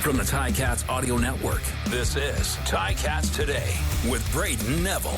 From the Ticats Audio Network, this is Ticats Today with Brayden Neville.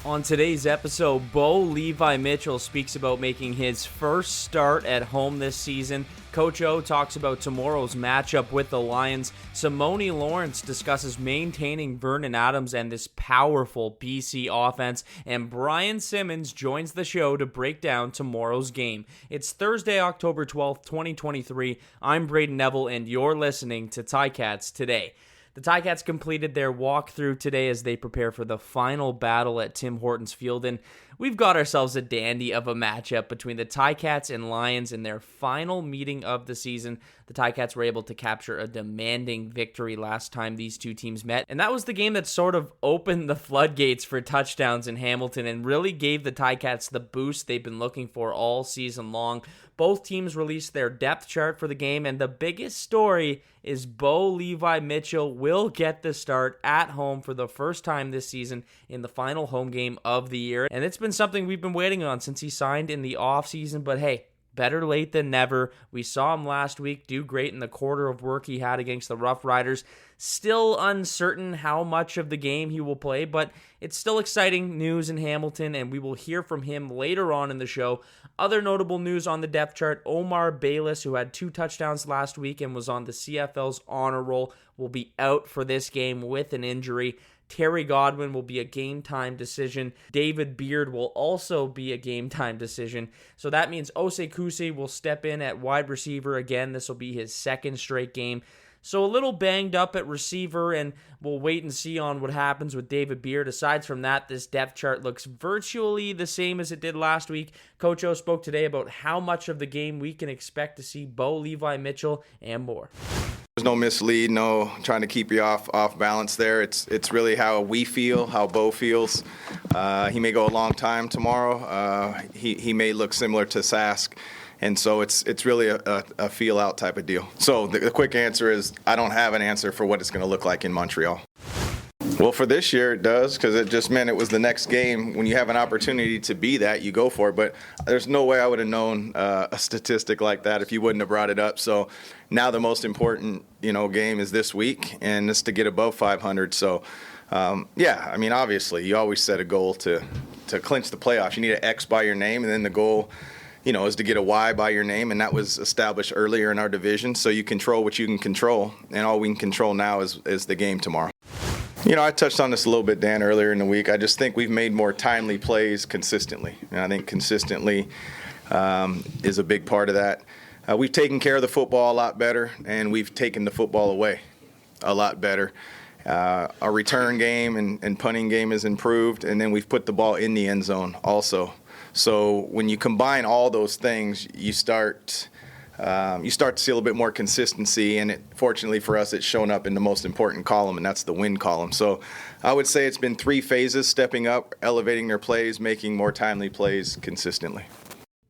On today's episode, Levi Mitchell speaks about making his first start at home this season. Coach O talks about tomorrow's matchup with the Lions. Simoni Lawrence discusses maintaining Vernon Adams and this powerful BC offense. And Brian Simmons joins the show to break down tomorrow's game. It's Thursday, October 12th, 2023. I'm Brayden Neville, and you're listening to Ticats Today. The Ticats completed their walkthrough today as they prepare for the final battle at Tim Hortons Field, and we've got ourselves a dandy of a matchup between the Ticats and Lions in their final meeting of the season. The Ticats were able to capture a demanding victory last time these two teams met, and that was the game that sort of opened the floodgates for touchdowns in Hamilton and really gave the Ticats the boost they've been looking for all season long. Both teams released their depth chart for the game, and the biggest story is Levi Mitchell will get the start at home for the first time this season in the final home game of the year. And it's been something we've been waiting on since he signed in the offseason, but hey, better late than never. We saw him last week do great in the quarter of work he had against the Rough Riders. Still uncertain how much of the game he will play, but it's still exciting news in Hamilton, and we will hear from him later on in the show. Other notable news on the depth chart, Omar Bayless, who had 2 touchdowns last week and was on the CFL's honor roll, will be out for this game with an injury. Terry Godwin will be a game-time decision. David Beard will also be a game-time decision. So that means Osei Kusi will step in at wide receiver again. This will be his second straight game. So a little banged up at receiver, and we'll wait and see on what happens with David Beard. Aside from that, this depth chart looks virtually the same as it did last week. Coach O spoke today about how much of the game we can expect to see Levi Mitchell and more. There's no mislead, no trying to keep you off balance there. It's really how we feel, how Bo feels. He may go a long time tomorrow. He may look similar to Sask. And so it's really a feel-out type of deal. So the quick answer is I don't have an answer for what it's going to look like in Montreal. Well, for this year it does, because it just meant it was the next game. When you have an opportunity to be that, you go for it. But there's no way I would have known a statistic like that if you wouldn't have brought it up. So now the most important game is this week, and it's to get above 500. So, obviously you always set a goal to clinch the playoffs. You need an X by your name, and then the goal is to get a Y by your name, and that was established earlier in our division. So you control what you can control, and all we can control now is the game tomorrow. I touched on this a little bit, Dan, earlier in the week. I just think we've made more timely plays consistently, and I think consistently is a big part of that. We've taken care of the football a lot better, and we've taken the football away a lot better. Our return game and punting game has improved, and then we've put the ball in the end zone also. So when you combine all those things, you start to see a little bit more consistency, and fortunately for us, it's shown up in the most important column, and that's the win column. So I would say it's been 3 phases: stepping up, elevating their plays, making more timely plays consistently.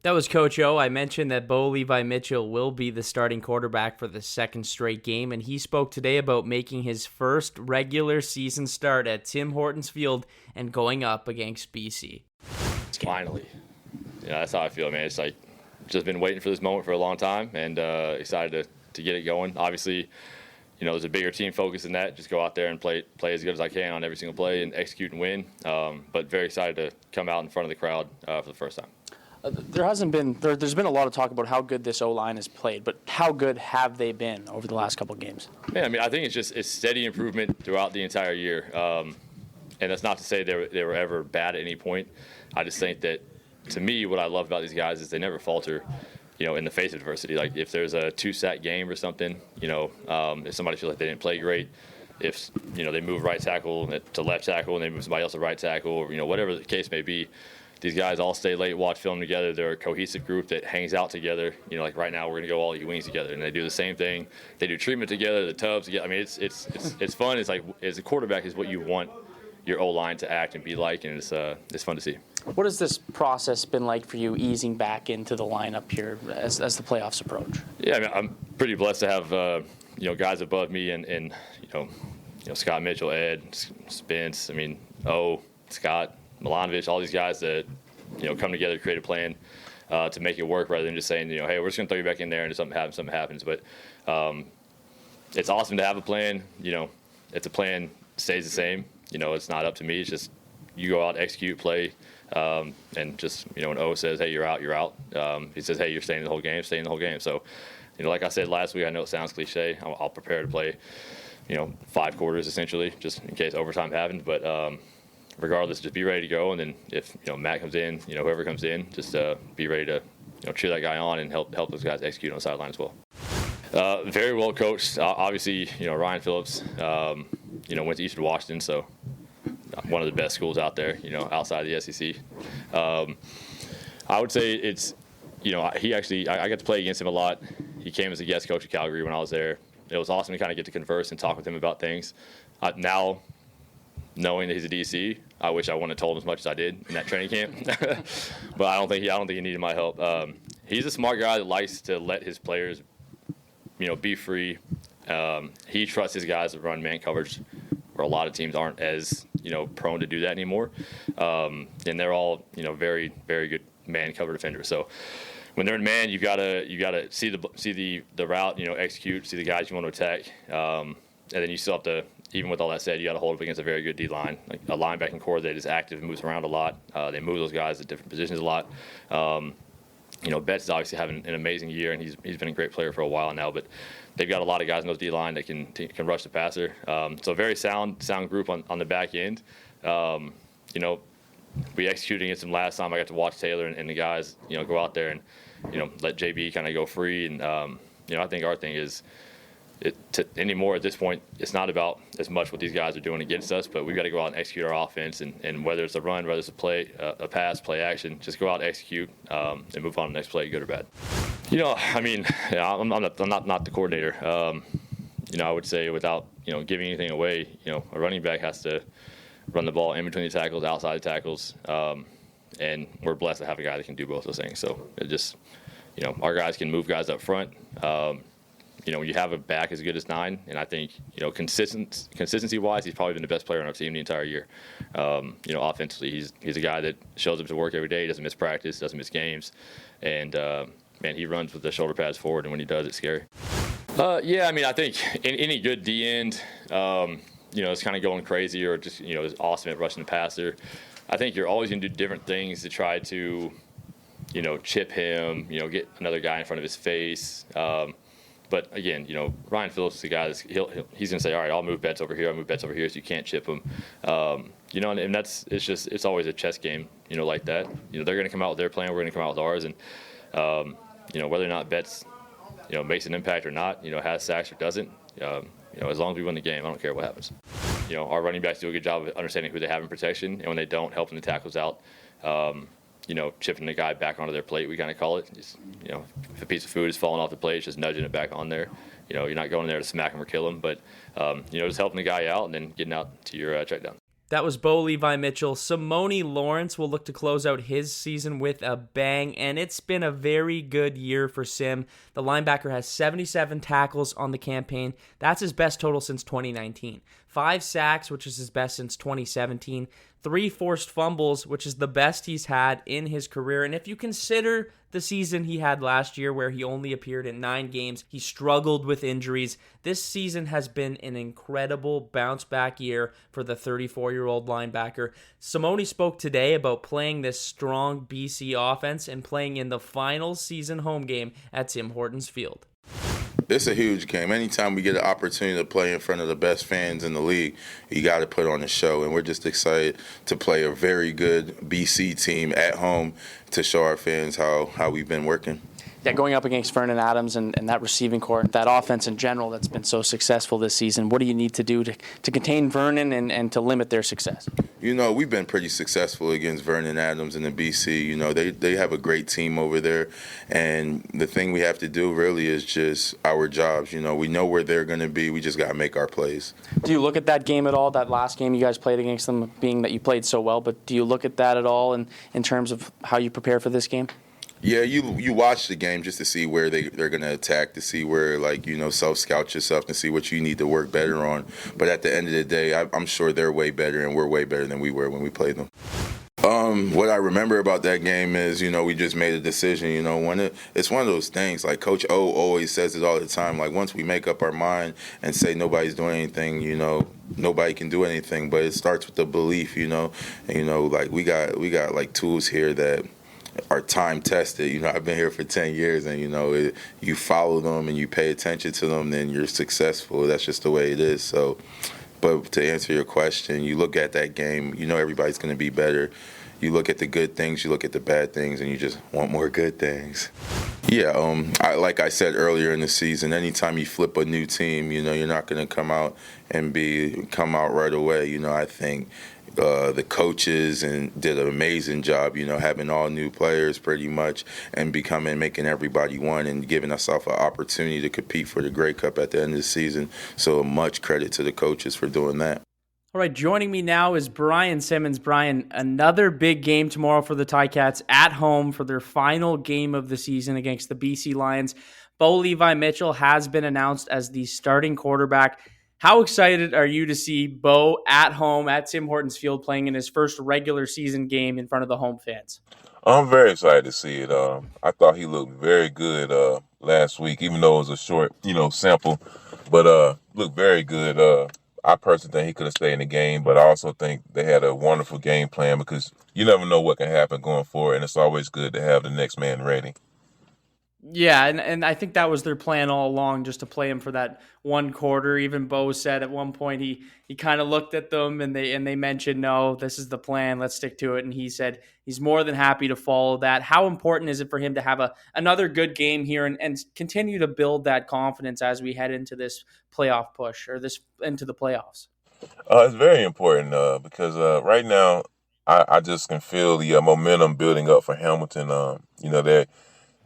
That was Coach O. I mentioned that Levi Mitchell will be the starting quarterback for the second straight game, and he spoke today about making his first regular season start at Tim Hortons Field and going up against BC. Finally. That's how I feel, man. It's like just been waiting for this moment for a long time, and excited to get it going. Obviously, there's a bigger team focus than that. Just go out there and play as good as I can on every single play and execute and win. But very excited to come out in front of the crowd for the first time. There's been a lot of talk about how good this O-line has played, but how good have they been over the last couple of games? Yeah, I think it's steady improvement throughout the entire year. And that's not to say they were ever bad at any point. I just think that, to me, what I love about these guys is they never falter, in the face of adversity. Like if there's a 2-sack game or something, if somebody feels like they didn't play great, if, they move right tackle to left tackle and they move somebody else to right tackle, or, whatever the case may be, these guys all stay late, watch film together. They're a cohesive group that hangs out together. Like right now, we're going to go all eat wings together, and they do the same thing. They do treatment together, the tubs together. It's fun. It's like, as a quarterback, is what you want your O-line to act and be like, and it's fun to see. What has this process been like for you, easing back into the lineup here as the playoffs approach? Yeah, I'm pretty blessed to have guys above me and Scott Mitchell, Ed, Spence, Scott, Milanovic, all these guys that come together to create a plan. to make it work rather than just saying, hey, we're just going to throw you back in there and if something happens. But it's awesome to have a plan. If the plan stays the same, it's not up to me. It's just you go out, execute, play, and just, when O says, hey, you're out, you're out. He says, hey, you're staying the whole game, stay in the whole game. So, like I said last week, I know it sounds cliche. I'll prepare to play, 5 quarters essentially, just in case overtime happens. But regardless, just be ready to go. And then if, Matt comes in, whoever comes in, just be ready to, cheer that guy on and help those guys execute on the sideline as well. Very well coached. Obviously, Ryan Phillips, went to Eastern Washington, so one of the best schools out there, outside of the SEC. I would say it's, he actually, I got to play against him a lot. He came as a guest coach at Calgary when I was there. It was awesome to kind of get to converse and talk with him about things. Now, knowing that he's a DC, I wish I wouldn't have told him as much as I did in that training camp. But I don't think he needed my help. He's a smart guy that likes to let his players, be free. He trusts his guys to run man coverage, where a lot of teams aren't as prone to do that anymore. And they're all very, very good man cover defenders. So when they're in man, you gotta see the route, execute, see the guys you want to attack, and then you still have to. Even with all that said, you got to hold up against a very good D line, like a linebacking core that is active and moves around a lot. They move those guys at different positions a lot. Betts is obviously having an amazing year, and he's been a great player for a while now. But they've got a lot of guys in those D line that can rush the passer. So a very sound group on the back end. We executed against them last time. I got to watch Taylor and the guys, go out there and let JB kind of go free. And I think our thing is. Anymore at this point, it's not about as much what these guys are doing against us, but we've got to go out and execute our offense. And whether it's a run, whether it's a play, a pass, play action, just go out, execute, and move on to the next play, good or bad. I'm not the coordinator. I would say without giving anything away, a running back has to run the ball in between the tackles, outside the tackles, and we're blessed to have a guy that can do both those things. So it just, our guys can move guys up front. When you have a back as good as 9, and I think, consistency-wise, he's probably been the best player on our team the entire year. Offensively, he's a guy that shows up to work every day, doesn't miss practice, doesn't miss games, and, he runs with the shoulder pads forward, and when he does, it's scary. I think in any good D-end, it's kind of going crazy or just, is awesome at rushing the passer. I think you're always going to do different things to try to, chip him, get another guy in front of his face. But again, Ryan Phillips is the guy he's going to say, all right, I'll move Betts over here, so you can't chip him. And it's always a chess game, like that. They're going to come out with their plan, we're going to come out with ours, and whether or not Betts, makes an impact or not, has sacks or doesn't, as long as we win the game, I don't care what happens. Our running backs do a good job of understanding who they have in protection, and when they don't, helping the tackles out. Chipping the guy back onto their plate, we kind of call it. Just, if a piece of food is falling off the plate, it's just nudging it back on there. You're not going there to smack him or kill him, but, just helping the guy out and then getting out to your check down. That was Bo Levi Mitchell. Simoni Lawrence will look to close out his season with a bang, and it's been a very good year for Sim. The linebacker has 77 tackles on the campaign. That's his best total since 2019. 5 sacks, which is his best since 2017. 3 forced fumbles, which is the best he's had in his career. And if you consider the season he had last year where he only appeared in 9 games, he struggled with injuries. This season has been an incredible bounce-back year for the 34-year-old linebacker. Simoni spoke today about playing this strong BC offense and playing in the final season home game at Tim Hortons Field. It's a huge game. Anytime we get an opportunity to play in front of the best fans in the league, you got to put on a show. And we're just excited to play a very good BC team at home to show our fans how we've been working. Yeah, going up against Vernon Adams and that receiving core, that offense in general that's been so successful this season, what do you need to do to contain Vernon and to limit their success? We've been pretty successful against Vernon Adams and the BC. They have a great team over there, and the thing we have to do really is just our jobs. We know where they're going to be. We just got to make our plays. Do you look at that game at all, that last game you guys played against them, being that you played so well, but do you look at that at all in terms of how you prepare for this game? Yeah, you watch the game just to see where they're going to attack, to see where, self-scout yourself and see what you need to work better on. But at the end of the day, I'm sure they're way better, and we're way better than we were when we played them. What I remember about that game is, we just made a decision. It's one of those things. Like Coach O always says it all the time. Like once we make up our mind and say nobody's doing anything, nobody can do anything. But it starts with the belief, like we got like tools here that are time tested. I've been here for 10 years, and you follow them and you pay attention to them, then you're successful. That's just the way it is. So. But to answer your question, you look at that game, everybody's going to be better. You look at the good things, you look at the bad things, and you just want more good things. Yeah, like I said earlier in the season, anytime you flip a new team, you're not going to come out right away. I think the coaches did an amazing job, having all new players pretty much and making everybody one and giving ourselves an opportunity to compete for the Grey Cup at the end of the season. So much credit to the coaches for doing that. All right, joining me now is Brian Simmons. Brian, another big game tomorrow for the Ticats at home for their final game of the season against the BC Lions. Bo Levi Mitchell has been announced as the starting quarterback. How excited are you to see Bo at home at Tim Hortons Field playing in his first regular season game in front of the home fans? I'm very excited to see it. I thought he looked very good last week, even though it was a short, sample. But looked very good. I personally think he could have stayed in the game, but I also think they had a wonderful game plan because you never know what can happen going forward, and it's always good to have the next man ready. Yeah, and I think that was their plan all along, just to play him for that one quarter. Even Bo said at one point he kind of looked at them and they mentioned, no, this is the plan, let's stick to it. And he said he's more than happy to follow that. How important is it for him to have another good game here and continue to build that confidence as we head into this playoff push or into the playoffs? It's very important because right now I just can feel the momentum building up for Hamilton.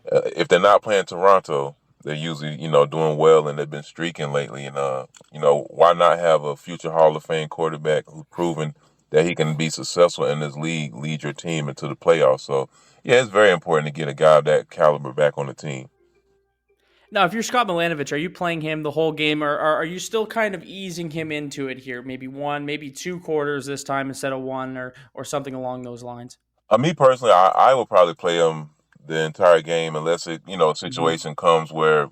If they're not playing Toronto, they're usually, doing well, and they've been streaking lately. And, why not have a future Hall of Fame quarterback who's proven that he can be successful in this league, lead your team into the playoffs? So, yeah, it's very important to get a guy of that caliber back on the team. Now, if you're Scott Milanovich, are you playing him the whole game, or are you still kind of easing him into it here? Maybe one, maybe 2 quarters this time instead of one, or something along those lines? Me personally, I would probably play him the entire game unless a situation comes where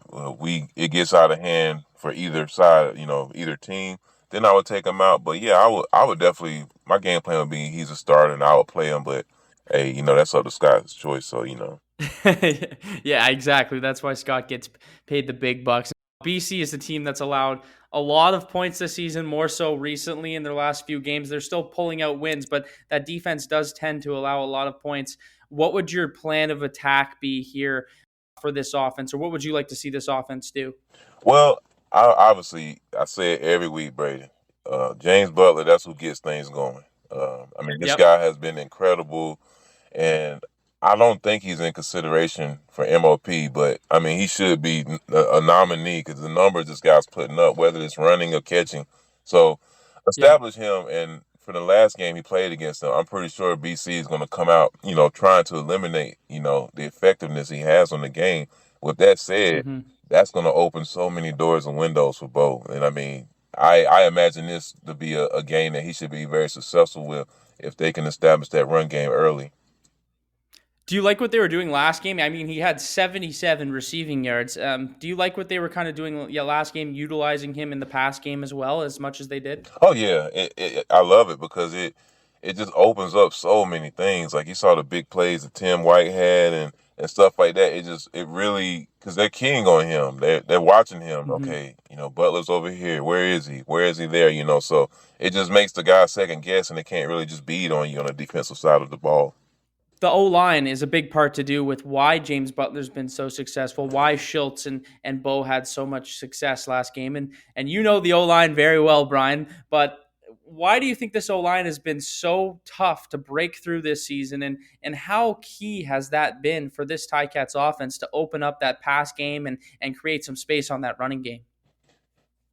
it gets out of hand for either side, either team. Then I would take him out. But yeah, I would definitely. My game plan would be he's a starter and I would play him. But hey, that's up to Scott's choice. So Yeah, exactly. That's why Scott gets paid the big bucks. BC is the team that's allowed a lot of points this season, more so recently in their last few games. They're still pulling out wins, but that defense does tend to allow a lot of points. What would your plan of attack be here for this offense, or what would you like to see this offense do? Well, I say it every week, Brayden. James Butler, that's who gets things going. This guy has been incredible, and I don't think he's in consideration for MOP, but, he should be a nominee because the numbers this guy's putting up, whether it's running or catching. So establish him, and for the last game he played against them, I'm pretty sure BC is going to come out, trying to eliminate, the effectiveness he has on the game. With that said, that's going to open so many doors and windows for Bo. And I imagine this to be a game that he should be very successful with if they can establish that run game early. Do you like what they were doing last game? He had 77 receiving yards. Do you like what they were kind of doing last game, utilizing him in the pass game as well, as much as they did? Oh, yeah. I love it because it just opens up so many things. Like you saw the big plays that Tim White had and stuff like that. It really, because they're keying on him. They're watching him. Okay, Butler's over here. Where is he? Where is he there? So it just makes the guy second guess, and they can't really just beat on you on the defensive side of the ball. The O-line is a big part to do with why James Butler's been so successful, why Schultz and Bo had so much success last game. And the O-line very well, Brian, but why do you think this O-line has been so tough to break through this season, and how key has that been for this Ticats offense to open up that pass game and create some space on that running game?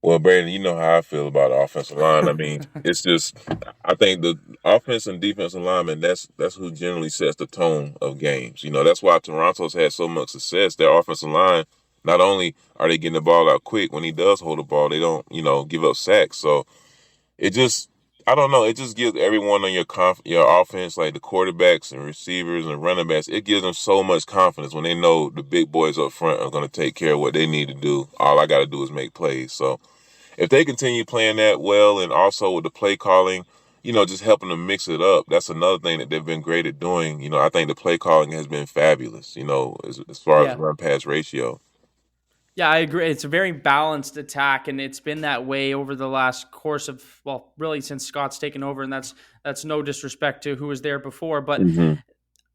Well, Brandon, you know how I feel about the offensive line. It's just, I think the offensive and defensive linemen, that's who generally sets the tone of games. That's why Toronto's had so much success. Their offensive line, not only are they getting the ball out quick, when he does hold the ball, they don't, give up sacks. So it's I don't know. It just gives everyone on your offense, like the quarterbacks and receivers and running backs, it gives them so much confidence when they know the big boys up front are going to take care of what they need to do. All I got to do is make plays. So if they continue playing that well, and also with the play calling, just helping them mix it up, that's another thing that they've been great at doing. I think the play calling has been fabulous, as far as Yeah. run pass ratio. Yeah, I agree. It's a very balanced attack, and it's been that way over the last course of, well, really since Scott's taken over, and that's no disrespect to who was there before, but Mm-hmm.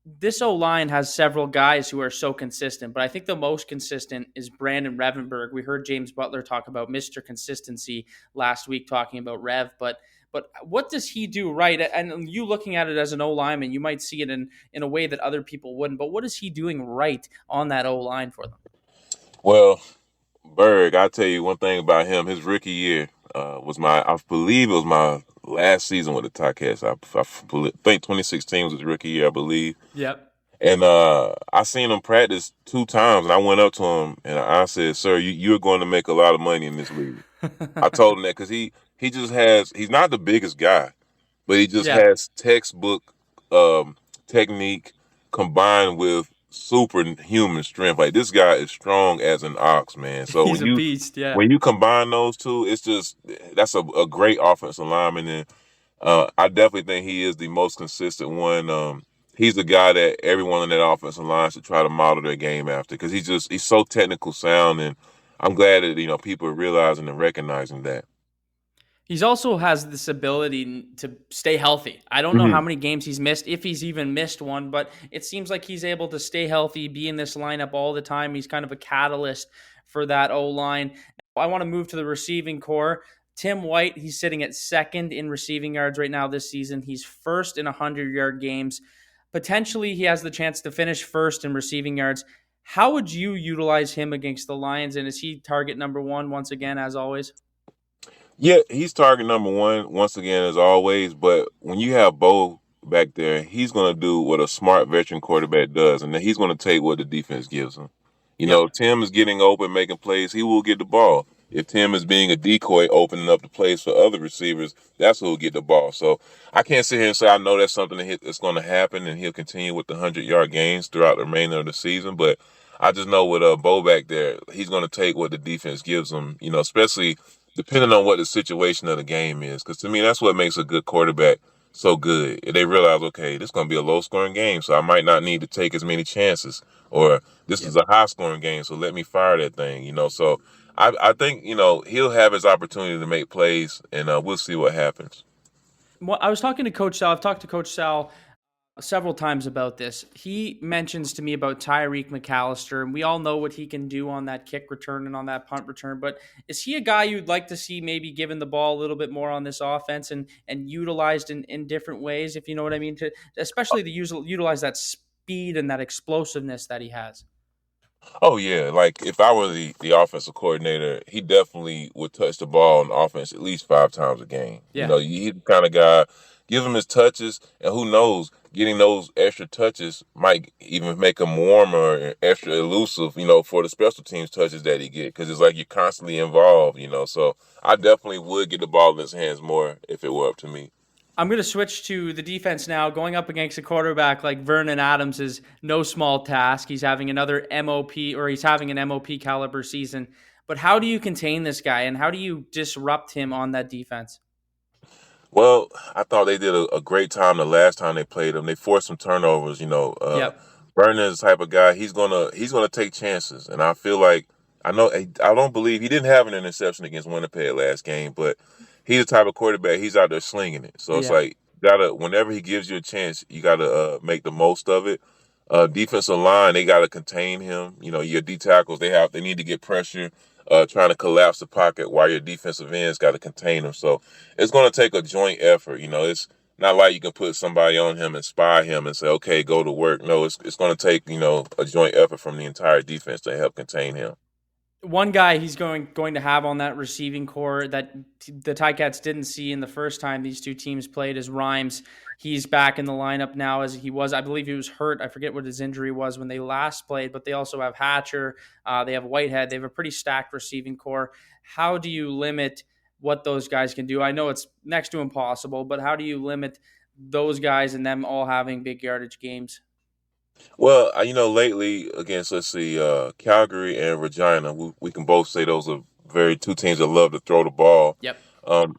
this O-line has several guys who are so consistent, but I think the most consistent is Brandon Revenberg. We heard James Butler talk about Mr. Consistency last week, talking about Rev, but what does he do right? And you looking at it as an O-lineman, you might see it in a way that other people wouldn't, but what is he doing right on that O-line for them? Well, Berg, I'll tell you one thing about him. His rookie year I believe it was my last season with the Ticats. I think 2016 was his rookie year, I believe. Yep. And I seen him practice 2 times, and I went up to him and I said, "Sir, you're going to make a lot of money in this league." I told him that because he just he's not the biggest guy, but he just Yeah. has textbook technique combined with superhuman strength. Like, this guy is strong as an ox, man. So He's a beast, yeah. when you combine those two, that's a great offensive lineman. And I definitely think he is the most consistent one. He's the guy that everyone in that offensive line should try to model their game after, because he's so technical sound, and I'm glad that people are realizing and recognizing that. He's also has this ability to stay healthy. I don't know how many games he's missed, if he's even missed one, but it seems like he's able to stay healthy, be in this lineup all the time. He's kind of a catalyst for that O-line. I want to move to the receiving core. Tim White, he's sitting at second in receiving yards right now this season. He's first in 100-yard games. Potentially, he has the chance to finish first in receiving yards. How would you utilize him against the Lions, and is he target number one once again, as always? Yeah, he's target number one once again, as always. But when you have Bo back there, he's going to do what a smart veteran quarterback does, and then he's going to take what the defense gives him. If Tim is getting open, making plays, he will get the ball. If Tim is being a decoy, opening up the plays for other receivers, that's who will get the ball. So I can't sit here and say I know that's something that's going to happen, and he'll continue with the 100-yard gains throughout the remainder of the season. But I just know with Bo back there, he's going to take what the defense gives him, especially depending on what the situation of the game is. Because to me, that's what makes a good quarterback so good. They realize, okay, this is going to be a low-scoring game, so I might not need to take as many chances. Or this is a high-scoring game, so let me fire that thing. So I think, he'll have his opportunity to make plays, and we'll see what happens. Well, I was talking to Coach Sal. I've talked to Coach Sal several times about this. He mentions to me about Tyreek McAllister, and we all know what he can do on that kick return and on that punt return. But is he a guy you'd like to see maybe given the ball a little bit more on this offense and utilized in different ways, if you know what I mean, to especially to utilize that speed and that explosiveness that he has? Oh, yeah. Like, if I were the offensive coordinator, he definitely would touch the ball on offense at least 5 times a game. Yeah. He's the kind of guy, give him his touches, and who knows, getting those extra touches might even make him warmer and extra elusive, for the special teams touches that he get, because it's like you're constantly involved, So I definitely would get the ball in his hands more if it were up to me. I'm going to switch to the defense now. Going up against a quarterback like Vernon Adams is no small task. He's having another he's having an MOP caliber season. But how do you contain this guy, and how do you disrupt him on that defense? Well, I thought they did a great time the last time they played him. They forced some turnovers, Yep. Vernon is the type of guy, he's gonna take chances. And I feel like, I don't believe he didn't have an interception against Winnipeg last game, but he's the type of quarterback, he's out there slinging it. So it's like, whenever he gives you a chance, you gotta make the most of it. Defensive line, they gotta contain him. Your D tackles, they need to get pressure, trying to collapse the pocket, while your defensive ends got to contain him. So it's going to take a joint effort. It's not like you can put somebody on him and spy him and say, okay, go to work. No, it's going to take, a joint effort from the entire defense to help contain him. One guy he's going to have on that receiving core that the Ticats didn't see in the first time these two teams played is Rhymes. He's back in the lineup now as he was. I believe he was hurt. I forget what his injury was when they last played, but they also have Hatcher. They have Whitehead. They have a pretty stacked receiving core. How do you limit what those guys can do? I know it's next to impossible, but how do you limit those guys and them all having big yardage games? Well, lately against, let's see, Calgary and Regina, we can both say those are very two teams that love to throw the ball. Yep.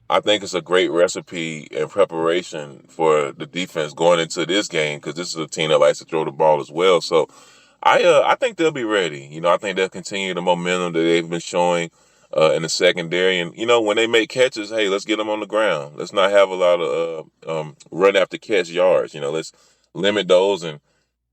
I think it's a great recipe and preparation for the defense going into this game because this is a team that likes to throw the ball as well. So I think they'll be ready. I think they'll continue the momentum that they've been showing in the secondary. And, when they make catches, hey, let's get them on the ground. Let's not have a lot of run after catch yards. Let's limit those and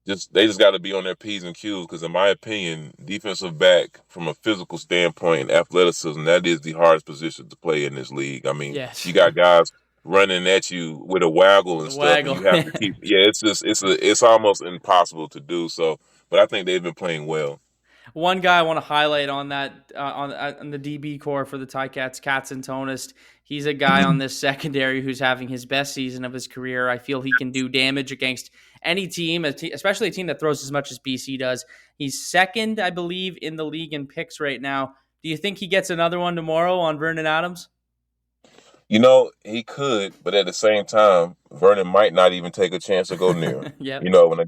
they just got to be on their P's and Q's because, in my opinion, defensive back from a physical standpoint and athleticism, that is the hardest position to play in this league. I mean, Yes. You got guys running at you with a waggle and stuff. And you have to keep. Yeah, it's almost impossible to do. So, but I think they've been playing well. One guy I want to highlight on that on the DB core for the Ticats, Katzentonist. He's a guy on this secondary who's having his best season of his career. I feel he can do damage against any team, especially a team that throws as much as BC does. He's second, I believe, in the league in picks right now. Do you think he gets another one tomorrow on Vernon Adams? He could, but at the same time, Vernon might not even take a chance to go near him. Yep. When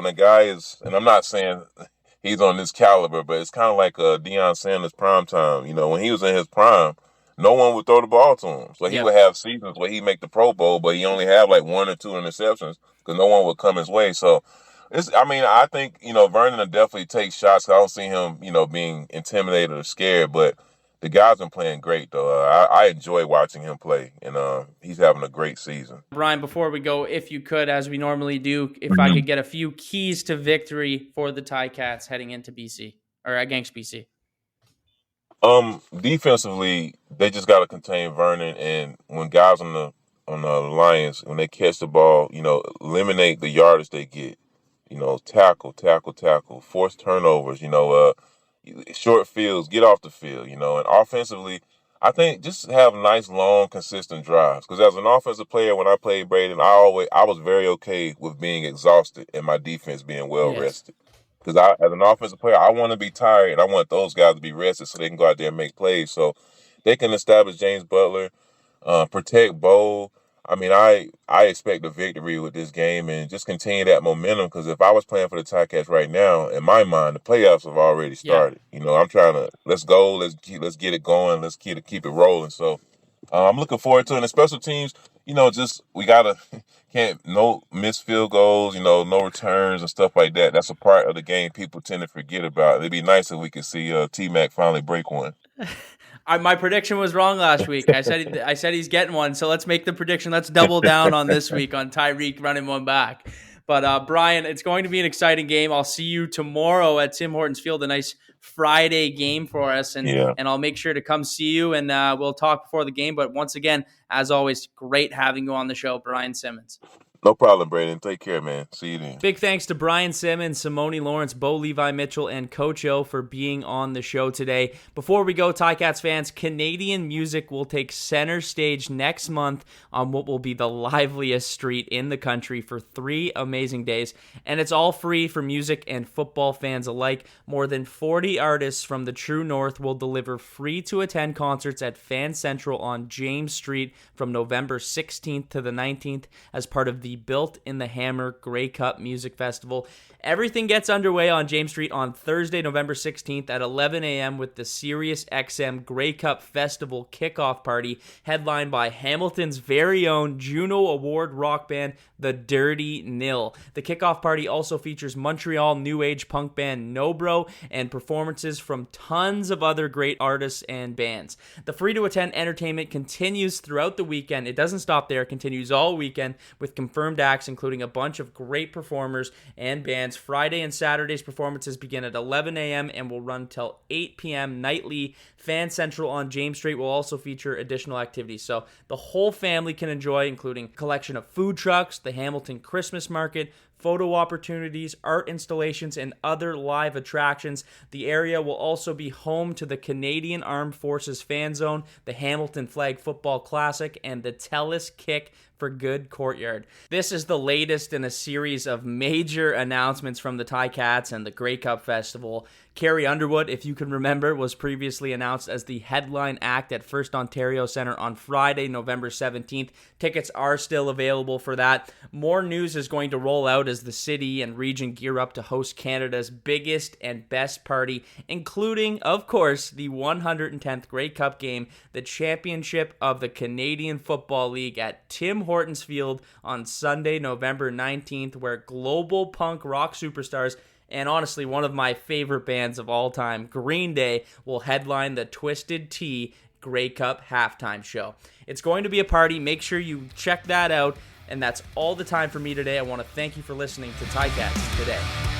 a guy is, and I'm not saying he's on this caliber, but it's kind of like Deion Sanders' prime time. When he was in his prime, no one would throw the ball to him. So he would have seasons where he'd make the Pro Bowl, but he only had like 1 or 2 interceptions because no one would come his way. So, I think, Vernon will definitely take shots. I don't see him, being intimidated or scared, but the guy's been playing great, though. I enjoy watching him play, and he's having a great season. Brian, before we go, if you could, as we normally do, if I could get a few keys to victory for the Ticats heading into BC, or against BC. Defensively, they just got to contain Vernon, and when guys on the Lions, when they catch the ball, eliminate the yardage they get. Tackle, force turnovers. Short fields, get off the field. And offensively, I think just have nice, long, consistent drives. Because as an offensive player, when I played Brayden, I was very okay with being exhausted and my defense being well rested. Because as an offensive player, I want to be tired, and I want those guys to be rested so they can go out there and make plays. So they can establish James Butler, protect Bo. I expect a victory with this game and just continue that momentum. Because if I was playing for the Ticats right now, in my mind, the playoffs have already started. I'm trying to let's go, let's get it going, let's keep it rolling. So I'm looking forward to it. And the special teams, we gotta no missed field goals, no returns and stuff like that. That's a part of the game people tend to forget about. It'd be nice if we could see T-Mac finally break one. My prediction was wrong last week. I said he's getting one, so let's make the prediction. Let's double down on this week on Tyreek running one back. But Brian, it's going to be an exciting game. I'll see you tomorrow at Tim Hortons Field, a nice Friday game for us, and I'll make sure to come see you, and we'll talk before the game. But once again, as always, great having you on the show, Brian Simmons. No problem, Brayden. Take care, man. See you then. Big thanks to Brian Simmons, Simoni Lawrence, Bo Levi Mitchell, and Coach O for being on the show today. Before we go, Ticats fans, Canadian music will take center stage next month on what will be the liveliest street in the country for 3 amazing days. And it's all free for music and football fans alike. More than 40 artists from the True North will deliver free-to-attend concerts at Fan Central on James Street from November 16th to the 19th as part of the Built in the Hammer Grey Cup Music Festival. Everything gets underway on James Street on Thursday, November 16th at 11 a.m. with the SiriusXM Grey Cup Festival kickoff party headlined by Hamilton's very own Juno Award rock band, The Dirty Nil. The kickoff party also features Montreal new age punk band Nobro and performances from tons of other great artists and bands. The free-to-attend entertainment continues throughout the weekend. It doesn't stop there. It continues all weekend with confirmed acts, including a bunch of great performers and bands. Friday and Saturday's performances begin at 11 a.m. and will run till 8 p.m. nightly. Fan Central on James Street will also feature additional activities, so the whole family can enjoy, including a collection of food trucks, the Hamilton Christmas Market, photo opportunities, art installations, and other live attractions. The area will also be home to the Canadian Armed Forces Fan Zone, the Hamilton Flag Football Classic, and the Telus Kick for Good Courtyard. This is the latest in a series of major announcements from the Ticats and the Grey Cup Festival. Carrie Underwood, if you can remember, was previously announced as the headline act at First Ontario Centre on Friday, November 17th. Tickets are still available for that. More news is going to roll out as the city and region gear up to host Canada's biggest and best party, including, of course, the 110th Grey Cup game, the championship of the Canadian Football League at Tim Hortons Field on Sunday, November 19th, where global punk rock superstars and honestly, one of my favorite bands of all time, Green Day, will headline the Twisted Tea Grey Cup halftime show. It's going to be a party. Make sure you check that out. And that's all the time for me today. I want to thank you for listening to Ticats Today.